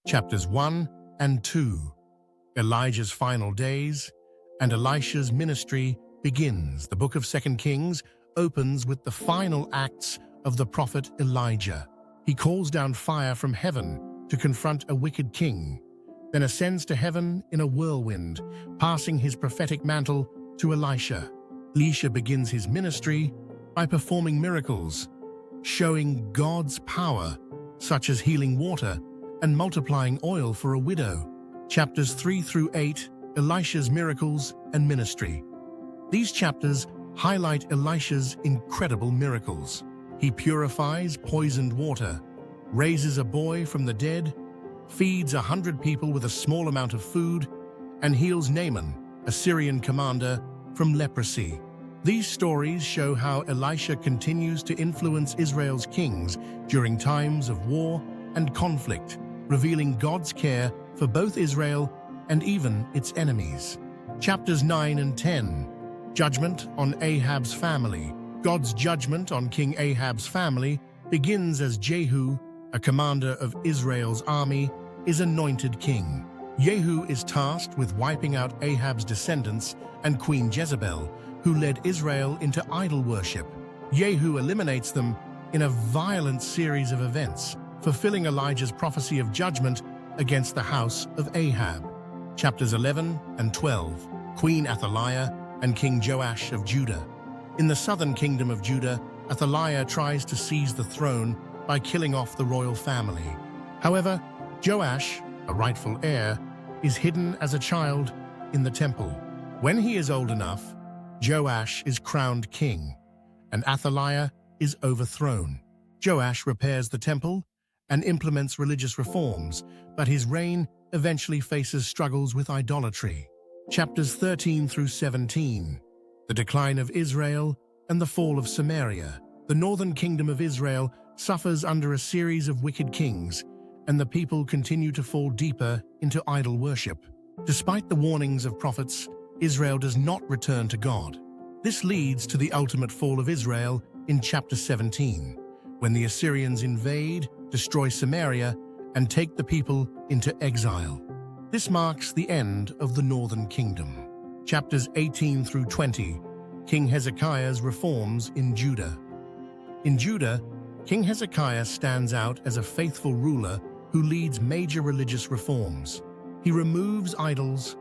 Chapters 1 and 2. Elijah's final days and Elisha's ministry begins. The book of 2 Kings opens with the final acts of the prophet Elijah. He calls down fire from heaven to confront a wicked king, then ascends to heaven in a whirlwind, passing his prophetic mantle to Elisha. Elisha begins his ministry by performing miracles, showing God's power, such as healing water and multiplying oil for a widow. Chapters 3 through 8, Elisha's miracles and ministry. These chapters highlight Elisha's incredible miracles. He purifies poisoned water, raises a boy from the dead, feeds 100 people with a small amount of food, and heals Naaman, a Syrian commander, from leprosy. These stories show how Elisha continues to influence Israel's kings during times of war and conflict, revealing God's care for both Israel and even its enemies. Chapters 9 and 10. Judgment on Ahab's family. God's judgment on King Ahab's family begins as Jehu, a commander of Israel's army, is anointed king. Jehu is tasked with wiping out Ahab's descendants and Queen Jezebel, who led Israel into idol worship. Jehu eliminates them in a violent series of events, fulfilling Elijah's prophecy of judgment against the house of Ahab. Chapters 11 and 12. Queen Athaliah and King Joash of Judah. In the southern kingdom of Judah, Athaliah tries to seize the throne by killing off the royal family. However, Joash, a rightful heir, is hidden as a child in the temple. When he is old enough, Joash is crowned king, and Athaliah is overthrown. Joash repairs the temple and implements religious reforms, but his reign eventually faces struggles with idolatry. Chapters 13 through 17. The decline of Israel and the fall of Samaria. The northern kingdom of Israel suffers under a series of wicked kings, and the people continue to fall deeper into idol worship. Despite the warnings of prophets, Israel does not return to God. This leads to the ultimate fall of Israel in chapter 17, when the Assyrians invade, destroy Samaria, and take the people into exile. This marks the end of the northern kingdom. Chapters 18 through 20. King Hezekiah's reforms in Judah. In Judah, King Hezekiah stands out as a faithful ruler who leads major religious reforms. He removes idols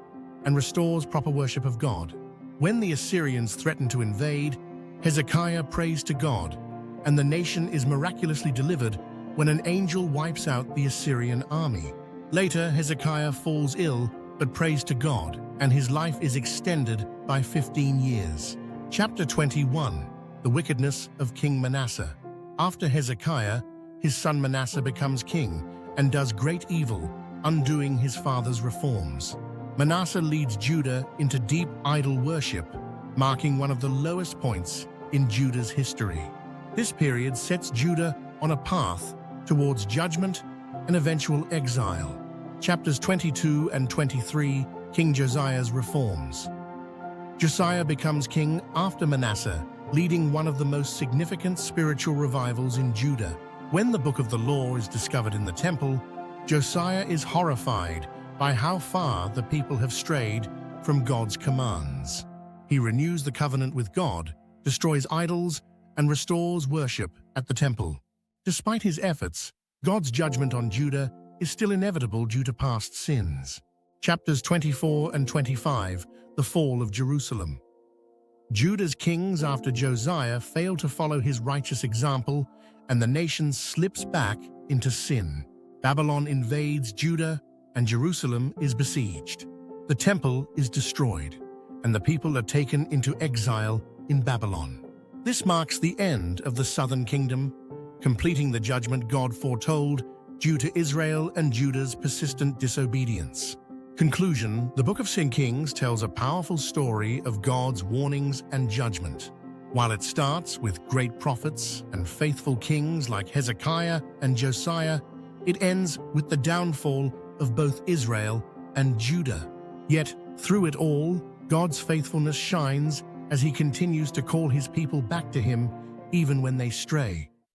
and restores proper worship of God. When the Assyrians threaten to invade, Hezekiah prays to God, and the nation is miraculously delivered when an angel wipes out the Assyrian army. Later, Hezekiah falls ill but prays to God, and his life is extended by 15 years. Chapter 21. The wickedness of King Manasseh. After Hezekiah, his son Manasseh becomes king and does great evil, undoing his father's reforms. Manasseh leads Judah into deep idol worship, marking one of the lowest points in Judah's history. This period sets Judah on a path towards judgment and eventual exile. Chapters 22 and 23. King Josiah's reforms. Josiah becomes king after Manasseh, leading one of the most significant spiritual revivals in Judah. When the book of the law is discovered in the temple, Josiah is horrified by how far the people have strayed from God's commands. He renews the covenant with God, destroys idols, and restores worship at the temple. Despite his efforts, God's judgment on Judah is still inevitable due to past sins. Chapters 24 and 25. The fall of Jerusalem. Judah's kings after Josiah fail to follow his righteous example, and the nation slips back into sin. Babylon invades Judah, and Jerusalem is besieged. The temple is destroyed, and the people are taken into exile in Babylon. This marks the end of the southern kingdom, completing the judgment God foretold due to Israel and Judah's persistent disobedience. Conclusion. The book of 2 Kings tells a powerful story of God's warnings and judgment. While it starts with great prophets and faithful kings like Hezekiah and Josiah, it ends with the downfall of both Israel and Judah. Yet, through it all, God's faithfulness shines as he continues to call his people back to him even when they stray.